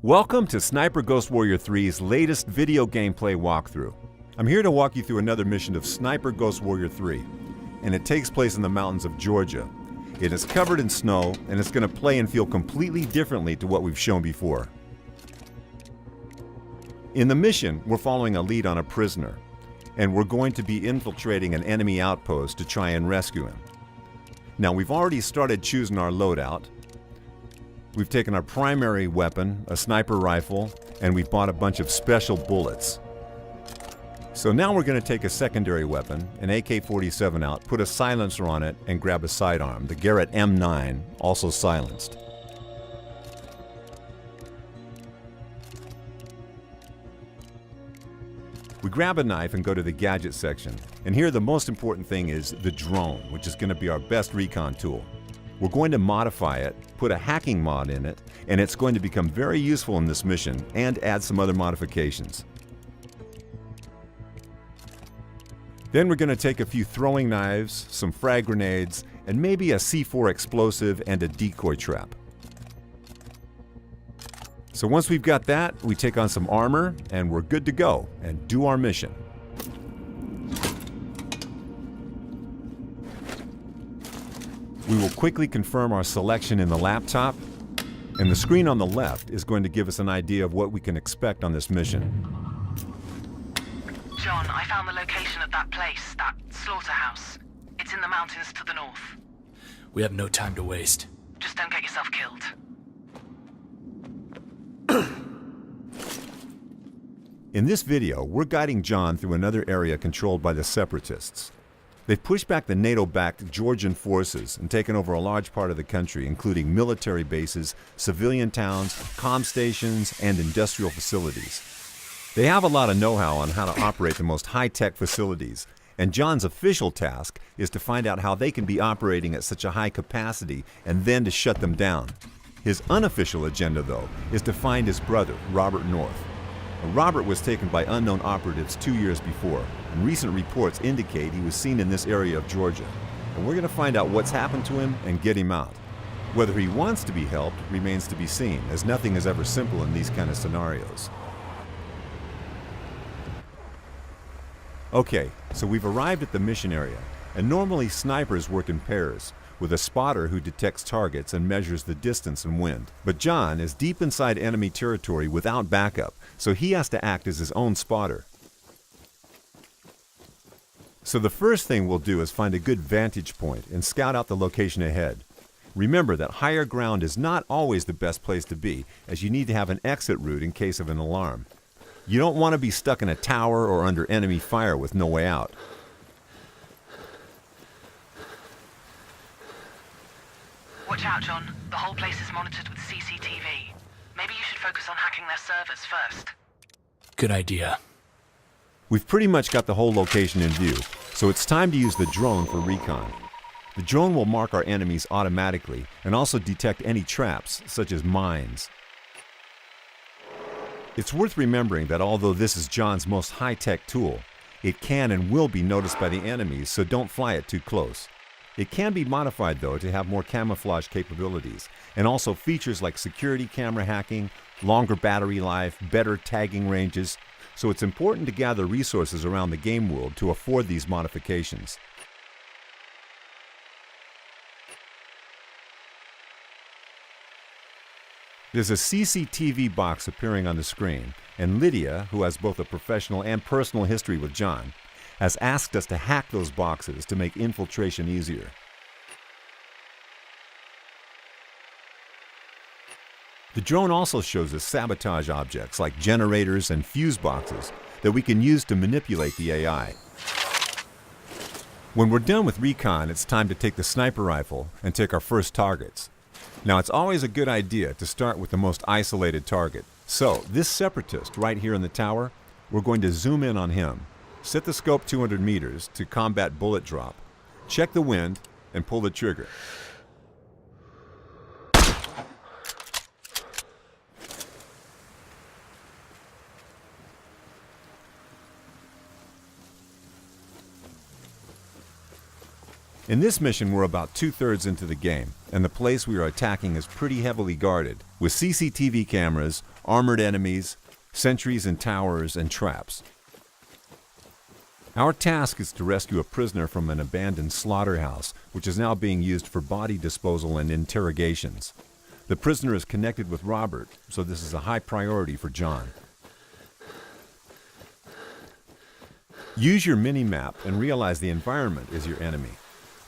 Welcome to Sniper Ghost Warrior 3's latest video gameplay walkthrough. I'm here to walk you through another mission of Sniper Ghost Warrior 3, and it takes place in the mountains of Georgia. It is covered in snow, and it's going to play and feel completely differently to what we've shown before. In the mission, we're following a lead on a prisoner, and we're going to be infiltrating an enemy outpost to try and rescue him. Now, we've already started choosing our loadout. We've taken our primary weapon, a sniper rifle, and we've bought a bunch of special bullets. So now we're going to take a secondary weapon, an AK-47 out, put a silencer on it, and grab a sidearm, the Garrett M9, also silenced. We grab a knife and go to the gadget section. And here the most important thing is the drone, which is going to be our best recon tool. We're going to modify it, put a hacking mod in it, and it's going to become very useful in this mission and add some other modifications. Then we're going to take a few throwing knives, some frag grenades, and maybe a C4 explosive and a decoy trap. So once we've got that, we take on some armor and we're good to go and do our mission. We will quickly confirm our selection in the laptop, and the screen on the left is going to give us an idea of what we can expect on this mission. John, I found the location of that place, that slaughterhouse. It's in the mountains to the north. We have no time to waste. Just don't get yourself killed. In this video, we're guiding John through another area controlled by the Separatists. They've pushed back the NATO-backed Georgian forces and taken over a large part of the country, including military bases, civilian towns, comm stations, and industrial facilities. They have a lot of know-how on how to operate the most high-tech facilities, and John's official task is to find out how they can be operating at such a high capacity and then to shut them down. His unofficial agenda, though, is to find his brother, Robert North. Robert was taken by unknown operatives 2 years before, and recent reports indicate he was seen in this area of Georgia. And we're going to find out what's happened to him and get him out. Whether he wants to be helped remains to be seen, as nothing is ever simple in these kind of scenarios. Okay, so we've arrived at the mission area, and normally snipers work in pairs, with a spotter who detects targets and measures the distance and wind. But John is deep inside enemy territory without backup, so he has to act as his own spotter. So the first thing we'll do is find a good vantage point and scout out the location ahead. Remember that higher ground is not always the best place to be, as you need to have an exit route in case of an alarm. You don't want to be stuck in a tower or under enemy fire with no way out. Watch out, John. The whole place is monitored with CCTV. Maybe you should focus on hacking their servers first. Good idea. We've pretty much got the whole location in view, so it's time to use the drone for recon. The drone will mark our enemies automatically and also detect any traps, such as mines. It's worth remembering that although this is John's most high-tech tool, it can and will be noticed by the enemies, so don't fly it too close. It can be modified, though, to have more camouflage capabilities, and also features like security camera hacking, longer battery life, better tagging ranges, so it's important to gather resources around the game world to afford these modifications. There's a CCTV box appearing on the screen, and Lydia, who has both a professional and personal history with John, has asked us to hack those boxes to make infiltration easier. The drone also shows us sabotage objects like generators and fuse boxes that we can use to manipulate the AI. When we're done with recon, it's time to take the sniper rifle and take our first targets. Now, it's always a good idea to start with the most isolated target. So, this separatist right here in the tower, we're going to zoom in on him. Set the scope 200 meters to combat bullet drop. Check the wind and pull the trigger. In this mission, we're about 2/3 into the game, and the place we are attacking is pretty heavily guarded, with CCTV cameras, armored enemies, sentries and towers, and traps. Our task is to rescue a prisoner from an abandoned slaughterhouse, which is now being used for body disposal and interrogations. The prisoner is connected with Robert, so this is a high priority for John. Use your mini-map and realize the environment is your enemy.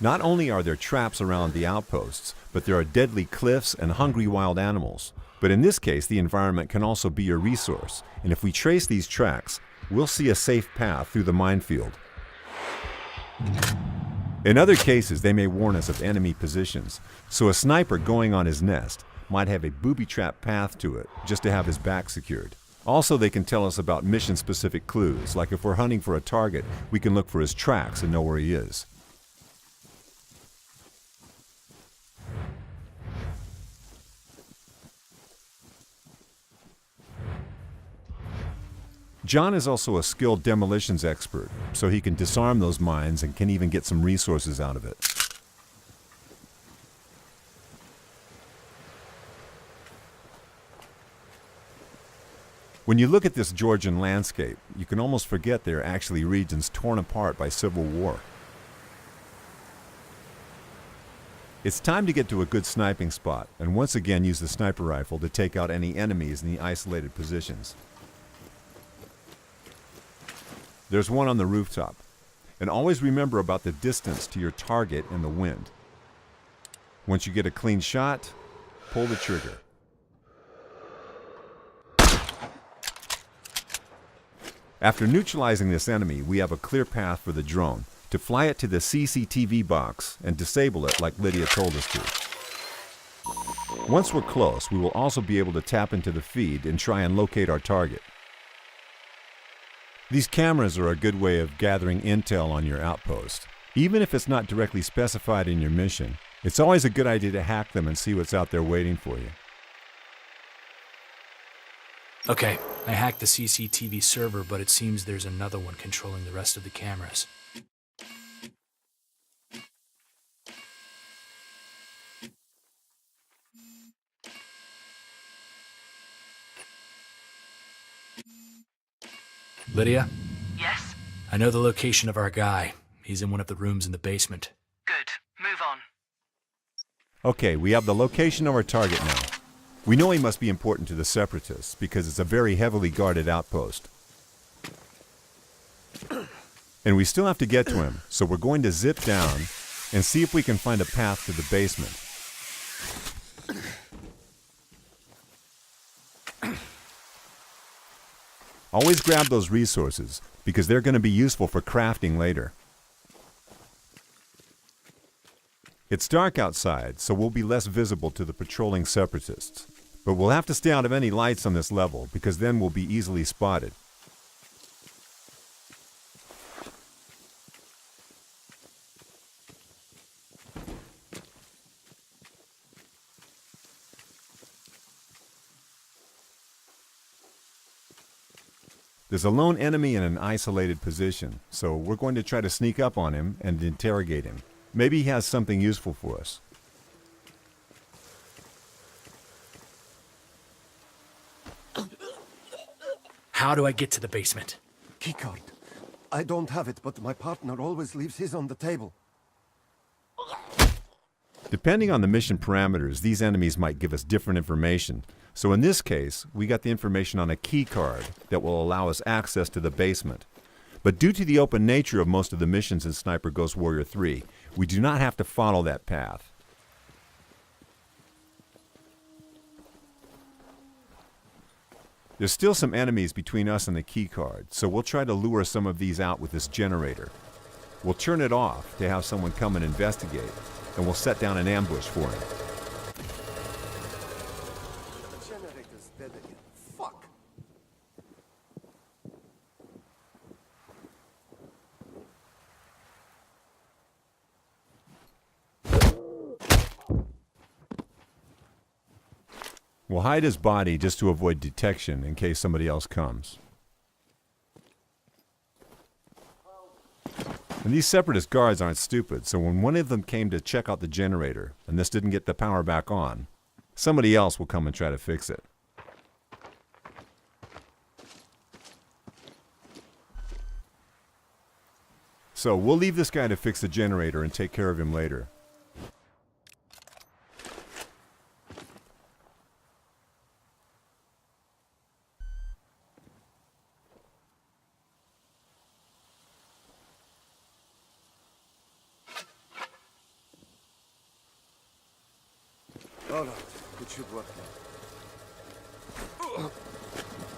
Not only are there traps around the outposts, but there are deadly cliffs and hungry wild animals. But in this case, the environment can also be your resource, and if we trace these tracks, we'll see a safe path through the minefield. In other cases, they may warn us of enemy positions, so a sniper going on his nest might have a booby-trap path to it just to have his back secured. Also, they can tell us about mission-specific clues, like if we're hunting for a target, we can look for his tracks and know where he is. John is also a skilled demolitions expert, so he can disarm those mines and can even get some resources out of it. When you look at this Georgian landscape, you can almost forget they are actually regions torn apart by civil war. It's time to get to a good sniping spot, and once again use the sniper rifle to take out any enemies in the isolated positions. There's one on the rooftop. And always remember about the distance to your target and the wind. Once you get a clean shot, pull the trigger. After neutralizing this enemy, we have a clear path for the drone to fly it to the CCTV box and disable it like Lydia told us to. Once we're close, we will also be able to tap into the feed and try and locate our target. These cameras are a good way of gathering intel on your outpost. Even if it's not directly specified in your mission, it's always a good idea to hack them and see what's out there waiting for you. Okay, I hacked the CCTV server, but it seems there's another one controlling the rest of the cameras. Lydia? Yes? I know the location of our guy. He's in one of the rooms in the basement. Good. Move on. Okay, we have the location of our target now. We know he must be important to the Separatists because it's a very heavily guarded outpost. And we still have to get to him, so we're going to zip down and see if we can find a path to the basement. Always grab those resources, because they're going to be useful for crafting later. It's dark outside, so we'll be less visible to the patrolling Separatists. But we'll have to stay out of any lights on this level, because then we'll be easily spotted. There's a lone enemy in an isolated position, so we're going to try to sneak up on him and interrogate him. Maybe he has something useful for us. How do I get to the basement? Keycard. I don't have it, but my partner always leaves his on the table. Depending on the mission parameters, these enemies might give us different information. So in this case, we got the information on a key card that will allow us access to the basement. But due to the open nature of most of the missions in Sniper Ghost Warrior 3, we do not have to follow that path. There's still some enemies between us and the key card, so we'll try to lure some of these out with this generator. We'll turn it off to have someone come and investigate, and we'll set down an ambush for him. The generator's dead again. Fuck! We'll hide his body just to avoid detection in case somebody else comes. And these Separatist guards aren't stupid, so when one of them came to check out the generator, and this didn't get the power back on, somebody else will come and try to fix it. So we'll leave this guy to fix the generator and take care of him later. All right, it should work now.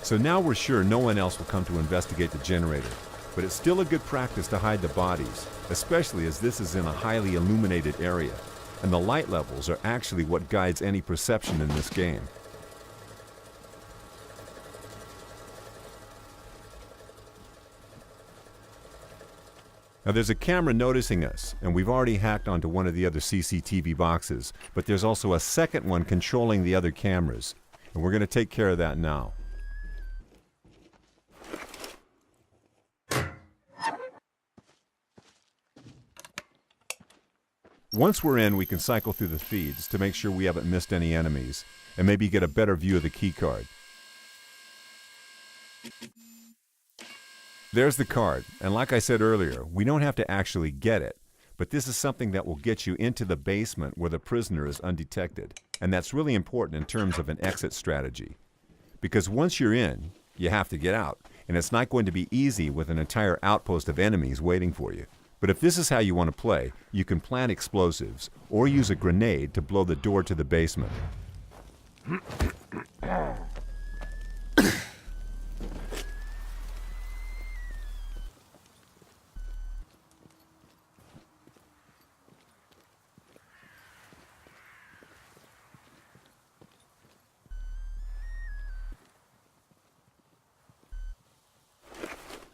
So now we're sure no one else will come to investigate the generator. But it's still a good practice to hide the bodies, especially as this is in a highly illuminated area, and the light levels are actually what guides any perception in this game. Now there's a camera noticing us, and we've already hacked onto one of the other CCTV boxes, but there's also a second one controlling the other cameras, and we're going to take care of that now. Once we're in, we can cycle through the feeds to make sure we haven't missed any enemies, and maybe get a better view of the keycard. There's the card, and like I said earlier, we don't have to actually get it, but this is something that will get you into the basement where the prisoner is undetected, and that's really important in terms of an exit strategy. Because once you're in, you have to get out, and it's not going to be easy with an entire outpost of enemies waiting for you. But if this is how you want to play, you can plant explosives, or use a grenade to blow the door to the basement.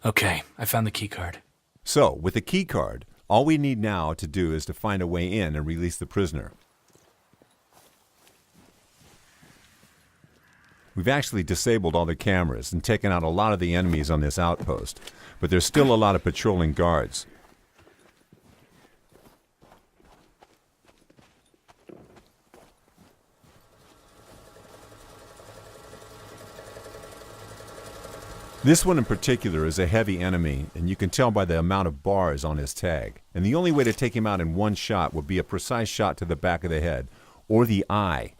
Okay, I found the keycard. So, with the key card, all we need now to do is to find a way in and release the prisoner. We've actually disabled all the cameras and taken out a lot of the enemies on this outpost, but there's still a lot of patrolling guards. This one in particular is a heavy enemy, and you can tell by the amount of bars on his tag. And the only way to take him out in one shot would be a precise shot to the back of the head, or the eye.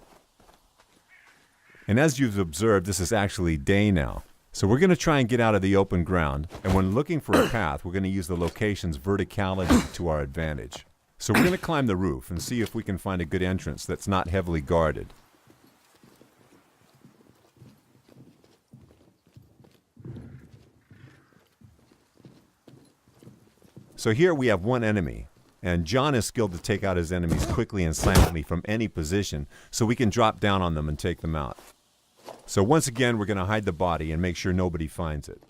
And as you've observed, this is actually day now. So we're going to try and get out of the open ground, and when looking for a path, we're going to use the location's verticality to our advantage. So we're going to climb the roof and see if we can find a good entrance that's not heavily guarded. So here we have one enemy, and John is skilled to take out his enemies quickly and silently from any position, so we can drop down on them and take them out. So once again, we're going to hide the body and make sure nobody finds it.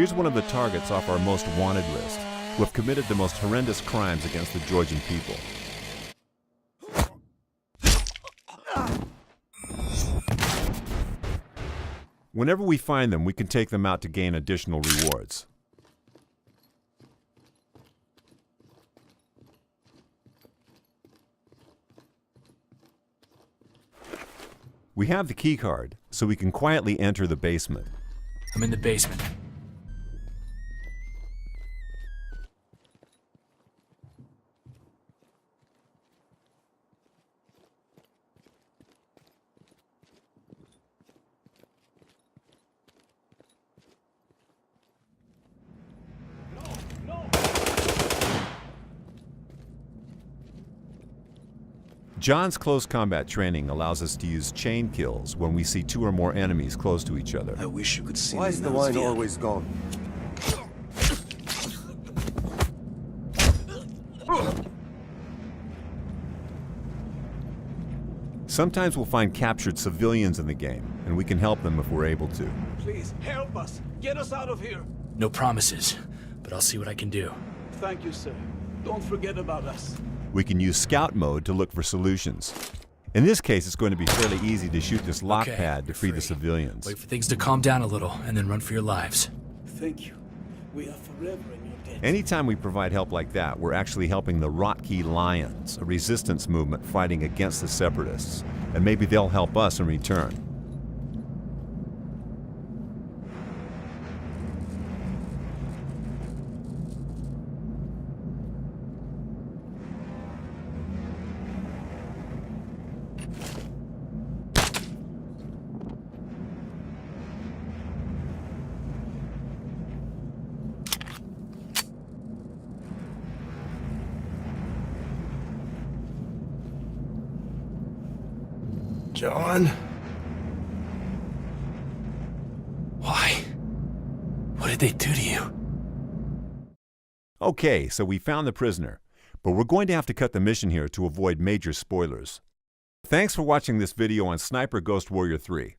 Here's one of the targets off our most wanted list, who have committed the most horrendous crimes against the Georgian people. Whenever we find them, we can take them out to gain additional rewards. We have the key card, so we can quietly enter the basement. I'm in the basement. John's close combat training allows us to use chain kills when we see two or more enemies close to each other. I wish you could see Why me is the now, wine Sviat. always gone? Sometimes we'll find captured civilians in the game, and we can help them if we're able to. Please, help us. Get us out of here. No promises, but I'll see what I can do. Thank you, sir. Don't forget about us. We can use scout mode to look for solutions. In this case, it's going to be fairly easy to shoot this lock Okay, pad to you're free the free. civilians. Wait for things to calm down a little, and then run for your lives. Thank you. We are forever in your debt. Anytime we provide help like that, we're actually helping the Rotkey Lions, a resistance movement fighting against the Separatists. And maybe they'll help us in return. John? Why? What did they do to you? Okay, so we found the prisoner, but we're going to have to cut the mission here to avoid major spoilers. Thanks for watching this video on Sniper Ghost Warrior 3.